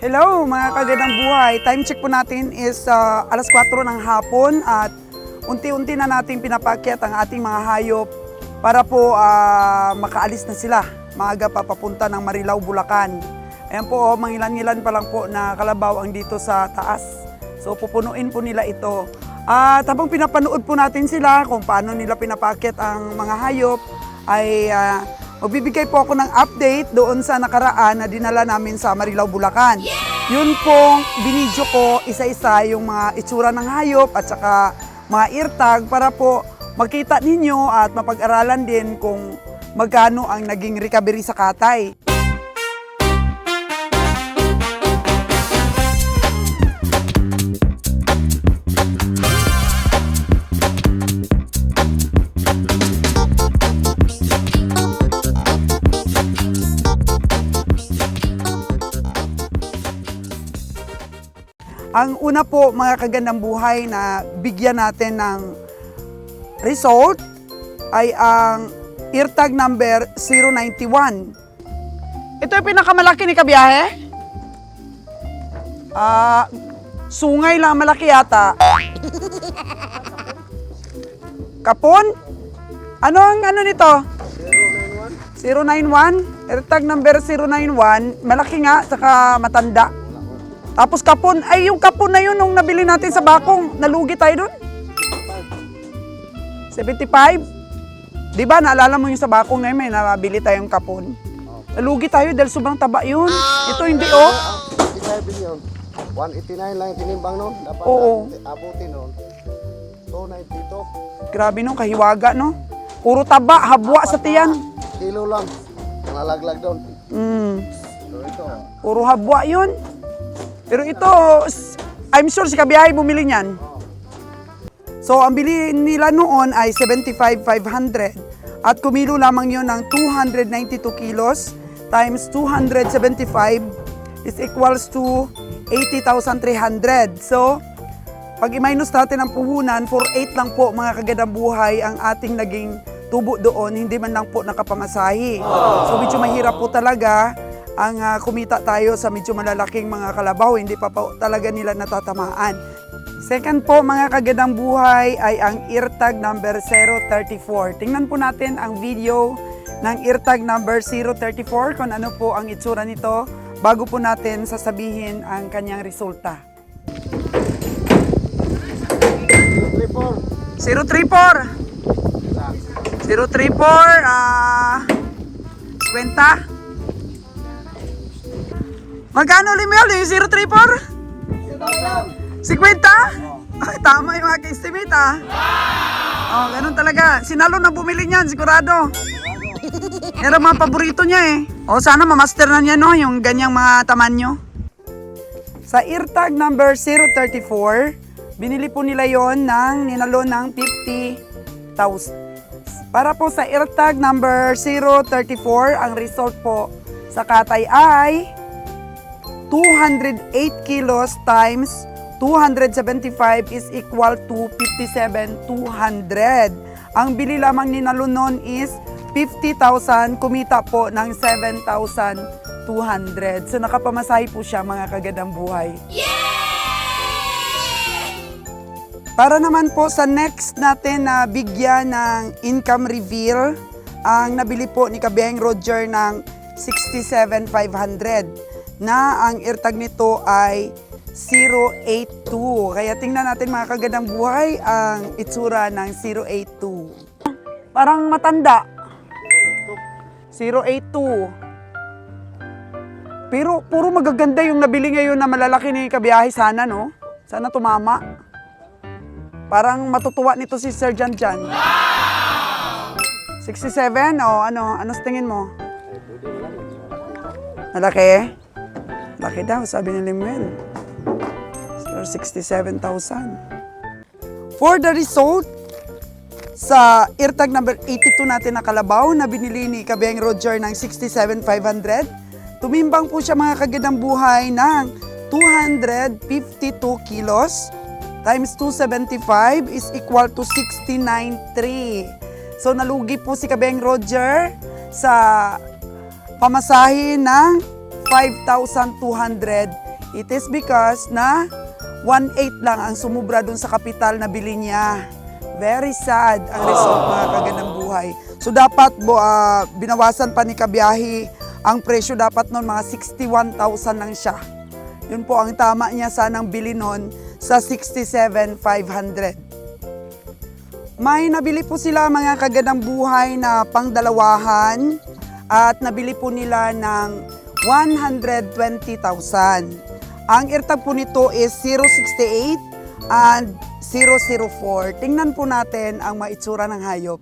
Hello mga kagandang buhay. Time check po natin is alas 4 ng hapon at unti-unti na natin pinapakyat ang ating mga hayop para po makaalis na sila. Maaga pa papunta ng Marilao, Bulacan. Ayan po, mangilan-ngilan pa lang po na kalabaw ang dito sa taas. So pupunuin po nila ito. At habang pinapanood po natin sila kung paano nila pinapakyat ang mga hayop, ay magbibigay po ako ng update doon sa nakaraan na dinala namin sa Marilao, Bulacan. Yun pong binidyo ko isa-isa yung mga itsura ng hayop at saka mga eartag para po makita ninyo at mapag-aralan din kung magkano ang naging recovery sa katay. Ang una po mga kagandang buhay na bigyan natin ng result ay ang eartag number 091. Ito yung pinakamalaki ni Kabiyahe? Sungay lang malaki yata. Kapon? Ano ang ano nito? 091? Eartag number 091. Malaki nga, saka matanda. Tapos kapon, ay yung kapon na yun nung nabili natin sa Bakong, nalugi tayo doon? 75? Di ba, naalala mo yung sa Bakong na yun, may nabili tayong kapon. Nalugi tayo dahil sobrang taba yun. Ito hindi oh. 189 lang yung tinimbang nun. Dapat abutin nun. 292. Grabe no, kahiwaga no. Puro taba, habwa sa tiyan. Kilo lang. Nalaglag doon. So ito. Puro habwa yun. Pero ito, I'm sure si Kabiyahe bumili niyan. So, ang bili nila noon ay 75,500 at kumilo lamang yun ng 292 kilos times 275 is equals to 80,300. So, pag i-minus natin ang puhunan, 48 lang po mga kagandang buhay ang ating naging tubo doon, hindi man lang po nakapamasahi. So, medyo mahirap po talaga ang kumita tayo sa medyo malalaking mga kalabaw, hindi pa po talaga nila natatamaan. Second po mga kagandang buhay ay ang eartag number 034. Tingnan po natin ang video ng eartag number 034 kung ano po ang itsura nito bago po natin sasabihin ang kanyang resulta. 034. 034, 50. Magkano limel yung 034? 50? Ay, tama yung aking estimate Oh, ganun talaga. Sinalo na bumili niyan, sigurado. Pero mga paborito niya eh. Sana mamaster na niya no, yung ganyang mga tamanyo. Sa eartag number 034, binili po nila yon ng ninalo ng 50,000. Para po sa eartag number 034, ang result po sa katay ay 208 kilos times 275 is equal to 57,200. Ang bili lamang ni Nalunon is 50,000, kumita po ng 7,200. So nakapamasahe po siya mga kagandang buhay. Para naman po sa next natin na bigyan ng income reveal, ang nabili po ni Kabiyaheng Roger ng 67,500. Na ang eartag nito ay 082. Kaya tingnan natin mga kagandang buhay ang itsura ng 082. Parang matanda. 082. Pero puro magaganda yung nabili ngayon na malalaki ni Kabiyahe sana no? Sana tumama. Parang matutuwa nito si Sir Jan Jan. 67 o ano sa tingin mo? Malaki? Laki daw, sabi ni Limuel. 67,000. For the result, sa eartag number 82 natin na kalabaw na binili ni Kabiyaheng Roger ng 67,500, tumimbang po siya mga kagandang buhay ng 252 kilos times 275 is equal to 69,300. So nalugi po si Kabiyaheng Roger sa pamasahe ng 5,200 It is because na 1/8 lang ang sumubra dun sa kapital na bili niya. Very sad ang result, mga kagandang buhay. So dapat binawasan pa ni kabiyahe ang presyo, dapat nun mga 61,000 lang siya. Yun po ang tama niya sanang bili nun sa 67,500. May nabili po sila, mga kagandang buhay, na pangdalawahan at nabili po nila ng 120,000. Ang airtag po nito is 068 and 004. Tingnan po natin ang maitsura ng hayop.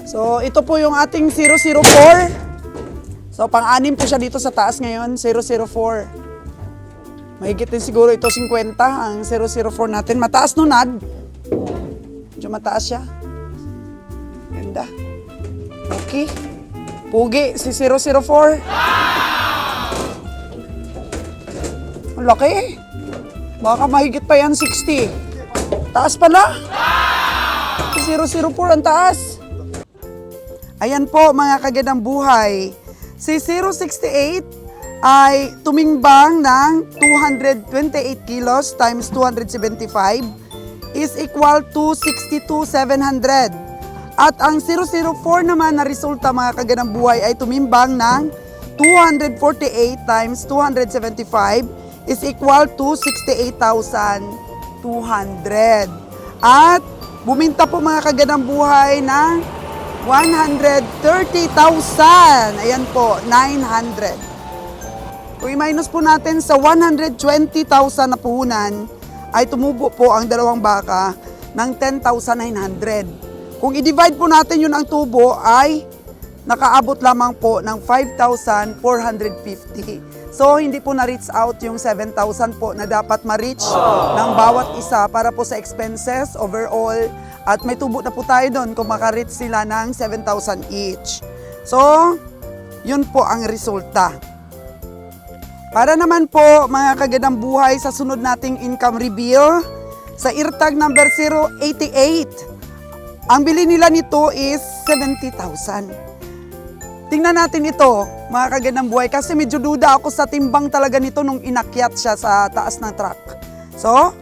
So, ito po yung ating 004. So, pang-anim po siya dito sa taas ngayon, 004. Mahigit din siguro ito 50, ang 004 natin. Mataas no, Nad? Medyo mataas siya. Ganda. Okay. Pugi, si 004. Ang laki. Baka mahigit pa yan, 60. Taas pala. Si 004 ang taas. Ayan po, mga kagandang buhay. Si 068 ay tumingbang ng 228 kilos times 275 is equal to 62,700. At ang 004 naman na resulta, mga kagandang buhay, ay tumimbang ng 248 times 275 is equal to 68,200. At buminta po, mga kagandang buhay, ng 130,000. Ayan po, 900. Kung i-minus po natin sa 120,000 na puhunan, ay tumubo po ang dalawang baka ng 10,900. Kung i-divide po natin yun ang tubo, ay nakaabot lamang po ng 5,450. So, hindi po na-reach out yung 7,000 po na dapat ma-reach ng bawat isa para po sa expenses overall. At may tubo na po tayo doon kung maka-reach sila ng 7,000 each. So, yun po ang resulta. Para naman po, mga kagandang buhay, sa sunod nating income reveal, sa airtag number 088, ang bili nila nito is 70,000. Tingnan natin ito, mga kagandang buhay, kasi medyo duda ako sa timbang talaga nito nung inakyat siya sa taas ng truck. So,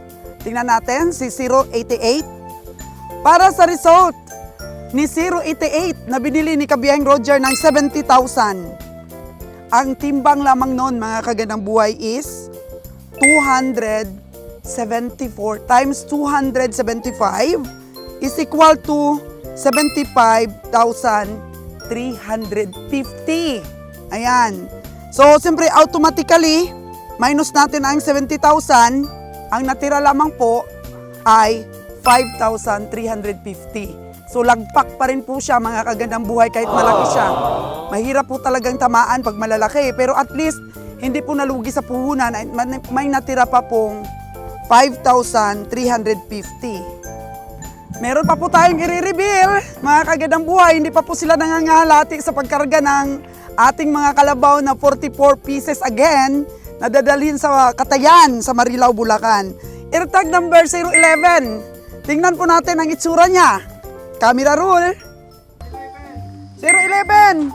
tingnan natin si 088. Para sa result ni 088 na binili ni Kabiyahing Roger ng 70,000, ang timbang lamang noon, mga kagandang buhay, is 274 times 275 is equal to 75,350. Ayan. So, siyempre, automatically, minus natin ang 70,000, ang natira lamang po ay 5,350. So lagpak pa rin po siya, mga kagandang buhay, kahit malaki siya. Mahirap po talagang tamaan pag malalaki, pero at least hindi po nalugi sa puhunan, may natira pa pong 5,350. Meron pa po tayong i-reveal, mga kagandang buhay, hindi pa po sila nangangahalati sa pagkarga ng ating mga kalabaw na 44 pieces again, na dadalhin sa Katayan, sa Marilao, Bulacan. Airtag number 011. Tingnan po natin ang itsura niya. Camera roll. 011.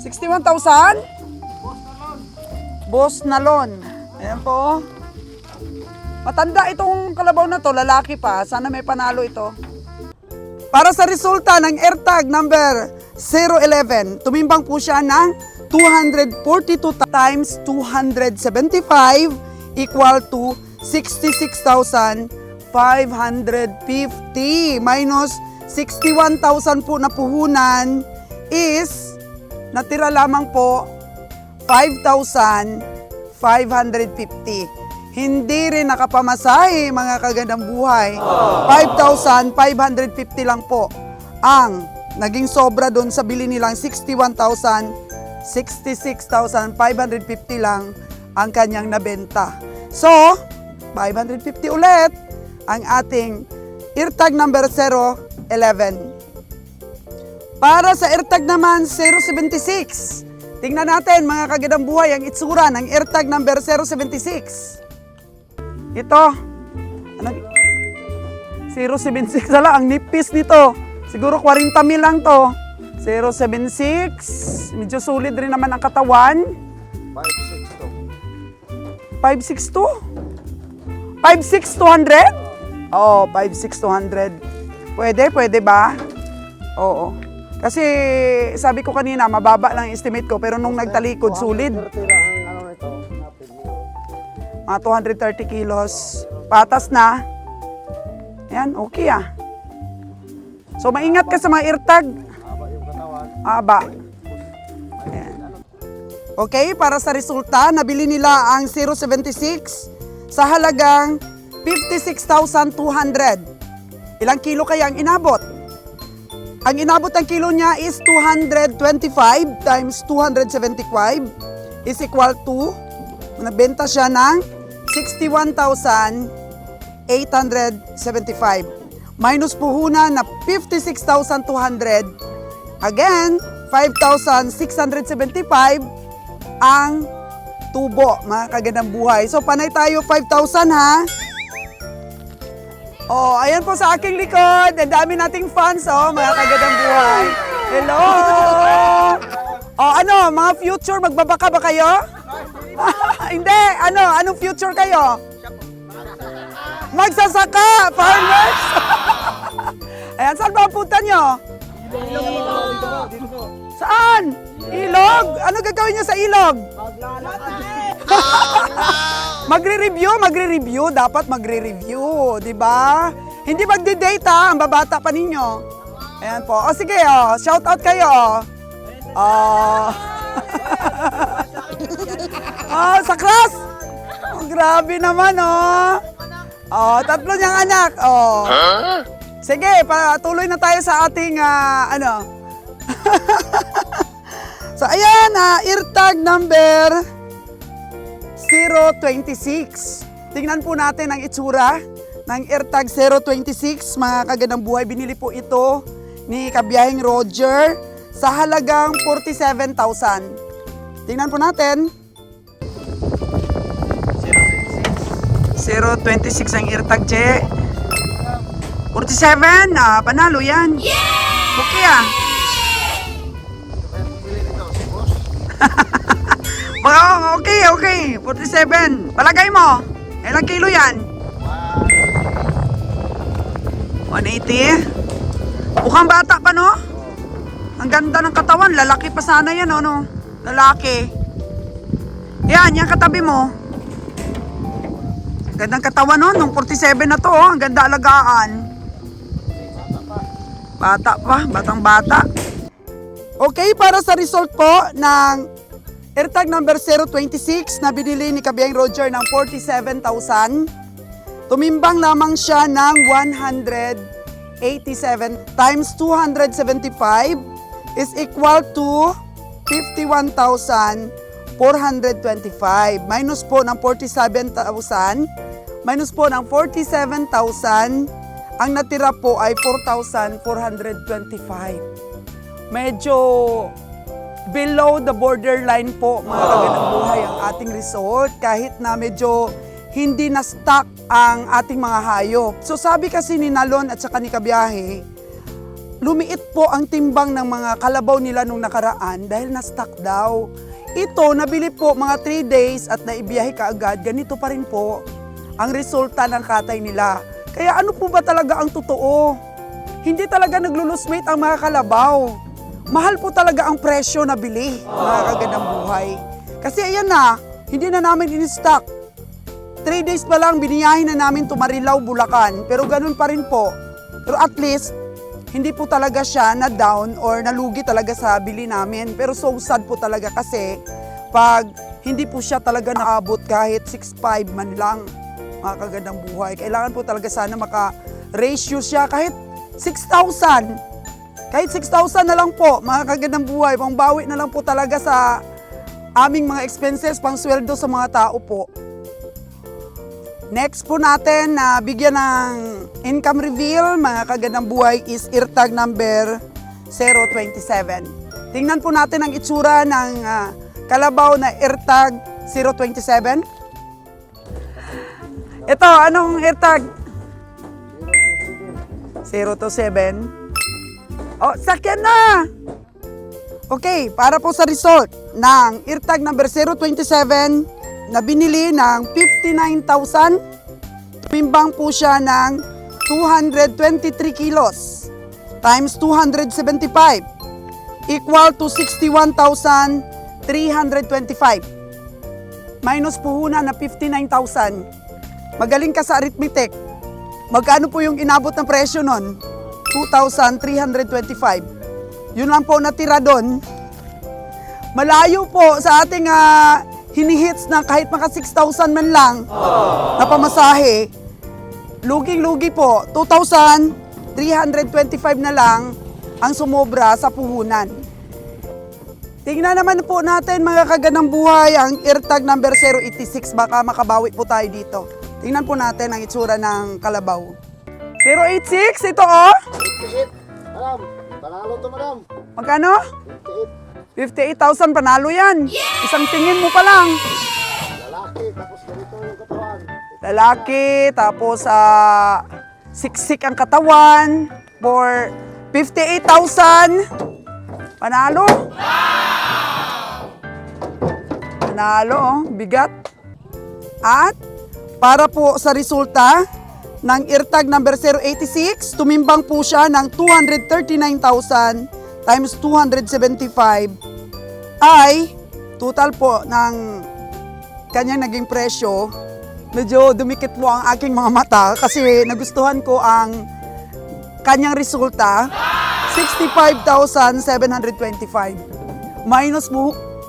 61,000. Boss Nalon. Ayan po. Matanda itong kalabaw na to, lalaki pa. Sana may panalo ito. Para sa resulta ng airtag number 011, tumimbang po siya ng 242 times 275 equal to 66,550 minus 61,000 po na puhunan is natira lamang po 5,550. Hindi rin nakapamasahe, mga kagandang buhay. 5,550 lang po ang naging sobra doon sa bili nilang 61,000, 66,550 lang ang kanyang nabenta. So, 550 ulit ang ating airtag number 011. Para sa airtag naman 076, tingnan natin, mga kagandang buhay, ang itsura ng airtag number 076. Ito, 076 na lang, ang nipis nito. Siguro 40,000 lang to. 076, medyo solid rin naman ang katawan. 562? 56200? Oo, 56200. Pwede ba? Oo. Kasi sabi ko kanina, mababa lang yung estimate ko, pero nung nagtalikod, sulit. 30 lang ang ano nito. Napid mo. Mga 230 kilos. Patas na. Yan, okay ah. So, maingat ka sa mga irtag. Haba yung katawan. Aba. Ayan. Okay, para sa resulta, nabili nila ang 076 sa halagang 56,200. Ilang kilo kaya ang inabot? Ang inabot ng kilo niya is 225 times 275 is equal to, nagbenta siya ng 61,875. Minus puhunan na 56,200. Again, 5,675 ang tubo, mga kagandang buhay. So, panay tayo 5,000 ha. Oh, ayan po sa aking likod. Ang dami nating fans, oh, mga kagandang buhay. Hello! Oh, ano, mga future, magbabaka ba kayo? Hindi, anong future kayo? Magsasaka, farmers! Ayan, saan ba ang punta nyo? Saan? Ilog? Ano gagawin nyo sa ilog? Magre-review, dapat magre-review, di ba? Hindi magde-date ha, ang babata pa ninyo. Ayan po. O sige, shout out kayo. Sa class. Oh, grabe naman, tatlo niyang anak. Sige, patuloy na tayo sa ating, So, ayan, eartag number 026. Tingnan po natin ang itsura ng AirTag 026. Mga kagandang buhay, binili po ito ni Kabiyahing Roger sa halagang 47,000. Tingnan po natin. 026 ang AirTag, Che. 47, panalo yan. Okay Okay. 47. Palagay mo. Ilang kilo yan? 180. Mukhang bata pa, no? Ang ganda ng katawan. Lalaki pa sana yan, no? Lalaki. Yan katabi mo. Gandang katawan, no? Nung 47 na to, Ang ganda alagaan. Batang bata. Okay, para sa result po ng AirTag number 026 na binili ni Kabiyahing Roger ng 47,000. Tumimbang lamang siya ng 187 times 275 is equal to 51,425. Minus po ng 47,000. Minus po ng 47,000. Ang natira po ay 4,425. Medyo below the borderline po, mga kagandang buhay, ang ating result. Kahit na medyo hindi na-stock ang ating mga hayop. So sabi kasi ni Nalon at saka ni Kabiyahe, lumiit po ang timbang ng mga kalabaw nila nung nakaraan dahil na-stock daw. Ito, nabili po mga 3 days at naibiyahe kaagad. Ganito pa rin po ang resulta ng katay nila. Kaya ano po ba talaga ang totoo? Hindi talaga naglo-lose weight ang mga kalabaw. Mahal po talaga ang presyo na bili, mga kagandang buhay. Kasi ayan na, hindi na namin in-stock. 3 days pa lang, biniyahin na namin Marilao, Bulacan. Pero ganun pa rin po. Pero at least, hindi po talaga siya na down or nalugi talaga sa bili namin. Pero so sad po talaga kasi pag hindi po siya talaga naabot kahit 6.5 man lang, mga kagandang buhay. Kailangan po talaga sana maka-ratio siya kahit 6,000. Kahit 6,000 na lang po, mga kagandang buhay, pangbawi na lang po talaga sa aming mga expenses, pang sweldo sa mga tao po. Next po natin na bigyan ng income reveal, mga kagandang buhay, is AirTag number 027. Tingnan po natin ang itsura ng kalabaw na AirTag 027. Ito, anong AirTag? 027. Oh, sakyan na! Okay, para po sa result ng AirTag number 027, na binili ng 59,000. Tumimbang po siya ng 223 kilos times 275 equal to 61,325. Minus puhunan na 59,000. Magaling ka sa arithmetic. Magkano po yung inabot ng presyo nun? 2,325. Yun lang po natira doon. Malayo po sa ating hinihits na kahit maka 6,000 man lang na pamasahe. Luging-lugi po, 2,325 na lang ang sumobra sa puhunan. Tingnan naman po natin mga kaganang buhay ang AirTag number 086. Baka makabawi po tayo dito. Tingnan po natin ang itsura ng kalabaw. 086, ito oh. 58. Madam, panalo to madam. Magkano? 58. 58,000 panalo yan. Isang tingin mo pa lang. Lalaki, tapos ganito yung katawan. Lalaki, tapos siksik ang katawan for 58,000. Panalo. Panalo, oh, bigat. At para po sa resulta ng AirTag number 086, tumimbang po siya ng 239,000 times 275 ay total po ng kanyang naging presyo. Medyo dumikit po ang aking mga mata kasi nagustuhan ko ang kanyang resulta, 65,725. Minus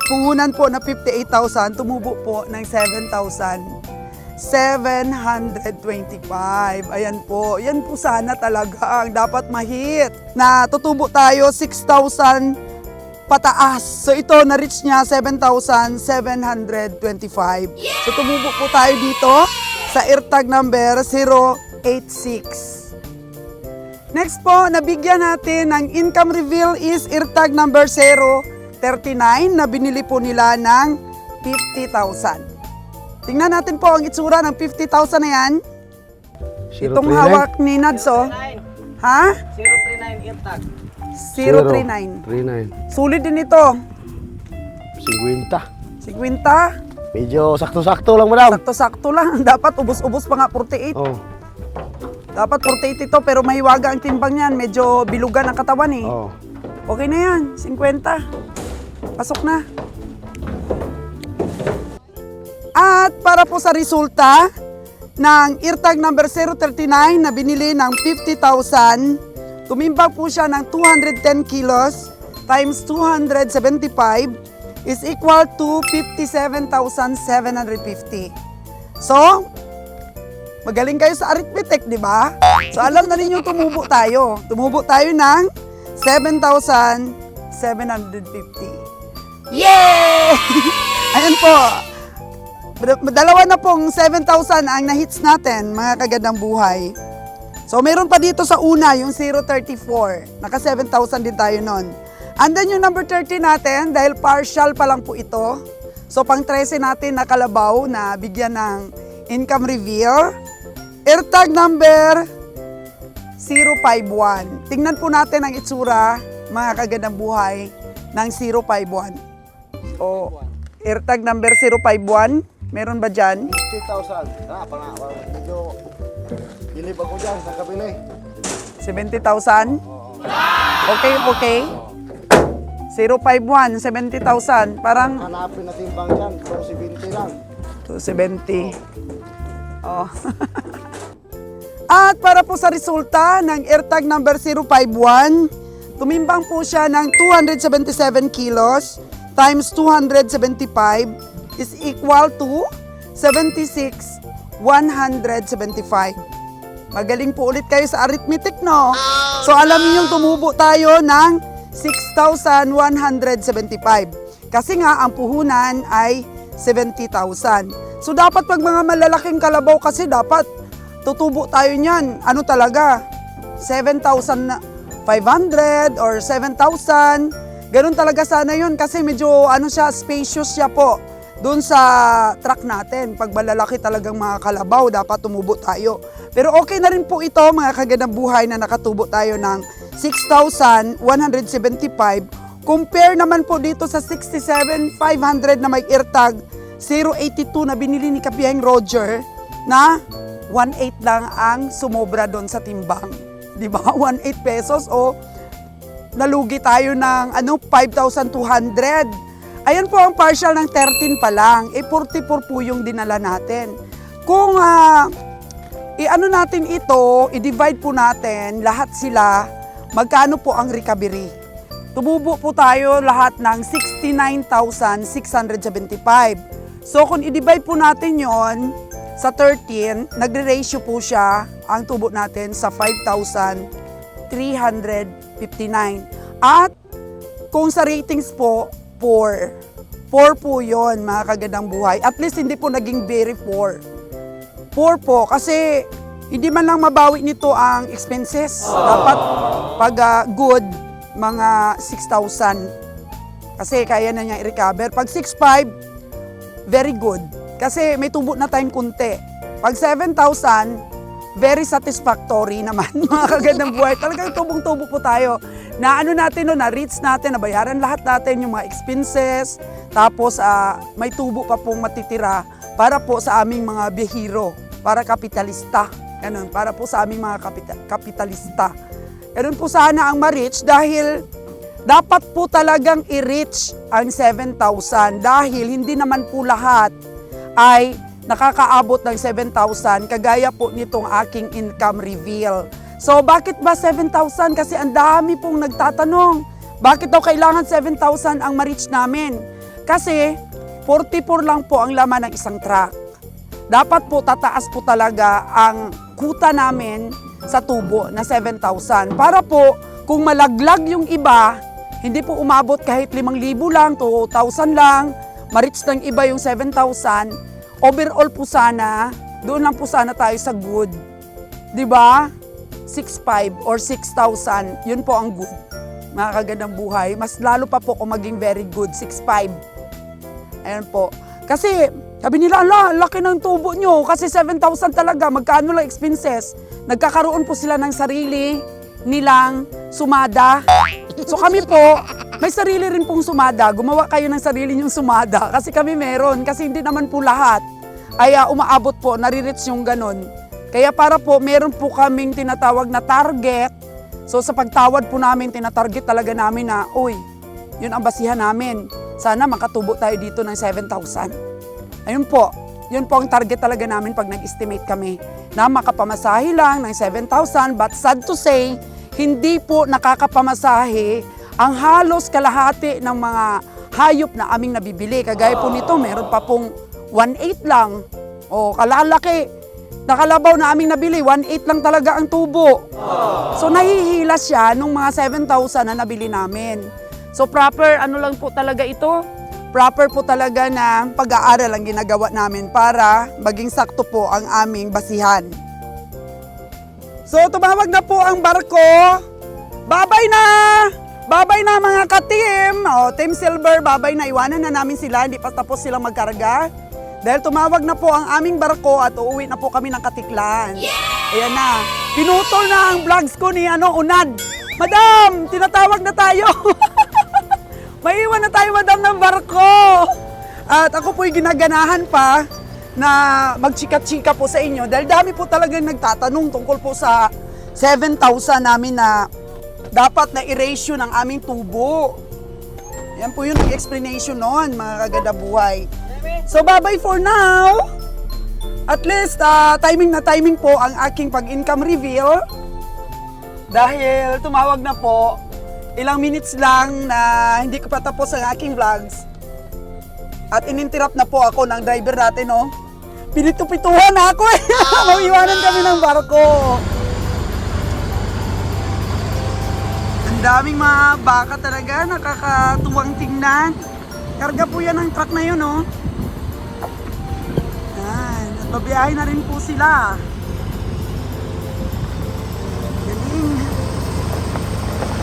puhunan po na 58,000, tumubo po ng 7,725. Ayan po, yan po sana talaga ang dapat mahit. Na tutubo tayo 6,000 pataas. So ito, na-reach niya 7,725. So tumubo po tayo dito sa AirTag number 086. Next po, nabigyan natin ng income reveal is AirTag number 039 na binili po nila ng 50,000. Tingnan natin po ang itsura ng 50,000 na yan. Itong hawak ni Nadso. Ha? 039 AirTag. 039. 39. Sulit din ito. 50. 50. Medyo sakto-sakto lang madam. Sakto-sakto lang. Dapat ubos-ubos pa nga 48. Oh. Dapat 48 ito pero mahiwaga ang timbang niyan. Medyo bilugan ang katawan eh. Oh. Okay na yan. 50. Pasok na. At para po sa resulta ng AirTag number 039 na binili ng 50,000, tumimbang po siya ng 210 kilos times 275 is equal to 57,750. So, magaling kayo sa arithmetic, di ba? So, alam na ninyo tumubo tayo. Tumubo tayo ng 7,750. Yay! Ayan po. Dalawa na pong 7,000 ang na-hits natin, mga kagandang buhay. So, meron pa dito sa una, yung 034. Naka 7,000 din tayo nun. And then yung number 30 natin, dahil partial pa lang po ito. So, pang 13 natin na kalabaw na bigyan ng income reveal. AirTag number 051. Tingnan po natin ang itsura, mga kagandang buhay, ng 051. O, AirTag number 051. Meron ba dyan? 50,000. Medyo bilib ako dyan sa kabili. 70,000? Okay. 051, 70,000. Parang Hanapin na timbang dyan. 270 lang. 270. Oh. At para po sa resulta ng AirTag number 051, tumimbang po siya ng 277 kilos times 275 is equal to 76,175. Magaling po ulit kayo sa arithmetic, no? So alam niyo yung tumubo tayo ng 6,175. Kasi nga ang puhunan ay 70,000. So dapat pag mga malalaking kalabaw kasi dapat tutubo tayo niyan. Ano talaga? 7,500 or 7,000. Ganun talaga sana yun kasi medyo spacious siya po. Doon sa truck natin, pag malalaki talagang mga kalabaw, dapat tumubo tayo. Pero okay na rin po ito, mga kagandang buhay, na nakatubo tayo ng 6,175. Compare naman po dito sa 67,500 na may AirTag 082 na binili ni Kabiyahing Roger na 1.8 lang ang sumobra doon sa timbang. Di ba? 1.8 pesos o nalugi tayo ng 5,200. Ayan po ang partial ng 13 pa lang. 44 po yung dinala natin. Kung i-ano natin ito, i-divide po natin lahat sila, magkano po ang recovery? Tumubo po tayo lahat ng 69,675. So kung i-divide po natin yon sa 13, nagre-ratio po siya ang tubo natin sa 5,359. At kung sa ratings po, 4. 4 po yun, mga kagandang buhay. At least hindi po naging very 4. 4 po, kasi hindi man lang mabawi nito ang expenses. Dapat pag good, mga 6,000. Kasi kaya na niya i-recover. Pag 6,500, very good. Kasi may tubo na tayong kunti. Pag 7,000, very satisfactory naman, mga kagandang buhay. Talagang tubong-tubo po tayo. Na ano natin, no, na-reach natin, nabayaran lahat natin yung mga expenses. Tapos may tubo pa pong matitira para po sa aming mga bihiro, para kapitalista. Ganun, para po sa aming mga kapitalista. Ganun po sana ang ma-reach dahil dapat po talagang i-reach ang 7,000 dahil hindi naman po lahat ay nakakaabot ng 7,000 kagaya po nitong aking income reveal. So bakit ba 7,000? Kasi ang dami pong nagtatanong. Bakit daw kailangan 7,000 ang ma-reach namin? Kasi 44 lang po ang laman ng isang truck. Dapat po tataas po talaga ang kuta namin sa tubo na 7,000. Para po kung malaglag yung iba, hindi po umabot kahit 5,000 lang, 2,000 lang, ma-reach ng iba yung 7,000. Overall po sana, doon lang po sana tayo sa good. 'Di ba? 6,500 or 6,000, yun po ang good. Mga kagandang buhay, mas lalo pa po kung maging very good, 6,500. Ayan po. Kasi, sabi nila, laki ng tubo nyo, kasi 7,000 talaga, magkano lang expenses. Nagkakaroon po sila ng sarili nilang sumada. So kami po, may sarili rin pong sumada. Gumawa kayo ng sarili nyong sumada, kasi kami meron, kasi hindi naman po lahat ay umaabot po, nare-reach yung ganon. Kaya para po, meron po kaming tinatawag na target. So sa pagtawad po namin, tinatarget talaga namin na, uy, yun ang basihan namin. Sana makatubo tayo dito ng 7,000. Ayun po, yun po ang target talaga namin pag nag-estimate kami. Na makapamasahe lang ng 7,000, but sad to say, hindi po nakakapamasahe ang halos kalahati ng mga hayop na aming nabibili. Kagaya po nito, meron pa pong 1.8 lang. O, kalalaki. Nakalabaw na aming nabili, 1.8 lang talaga ang tubo. So nahihila siya nung mga 7,000 na nabili namin. So proper, ano lang po talaga ito? Proper po talaga na pag-aaral ang ginagawa namin para maging sakto po ang aming basihan. So tumawag na po ang barko. Babay na! Babay na mga ka-team! O, Team Silver, babay na. Iwanan na namin sila, hindi pa tapos silang magkarga. Dahil tumawag na po ang aming barko at uuwi na po kami ng Katiklan. Yeah! Ayan na. Pinutol na ang vlogs ko ni Unad. Madam, tinatawag na tayo. Maiwan na tayo, madam, ng barko. At ako po'y ginaganahan pa na magchika-chika po sa inyo. Dahil dami po talagang nagtatanong tungkol po sa 7,000 namin na dapat na i-ratio ng aming tubo. Yan po yung explanation noon, mga kaganda buhay. So, bye-bye for now. At least, timing na timing po ang aking pag-income reveal. Dahil tumawag na po, ilang minutes lang na hindi ko pa tapos ang aking vlogs. At ininterrupt na po ako ng driver natin, no? Pinitupituhan na ako eh. Mawiwanan kami ng barko. Ang daming mga baka talaga, nakakatuwang tingnan. Karga po yan ang truck na yun, no? Babiyahe na rin po sila. Galing.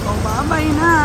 O, babay na.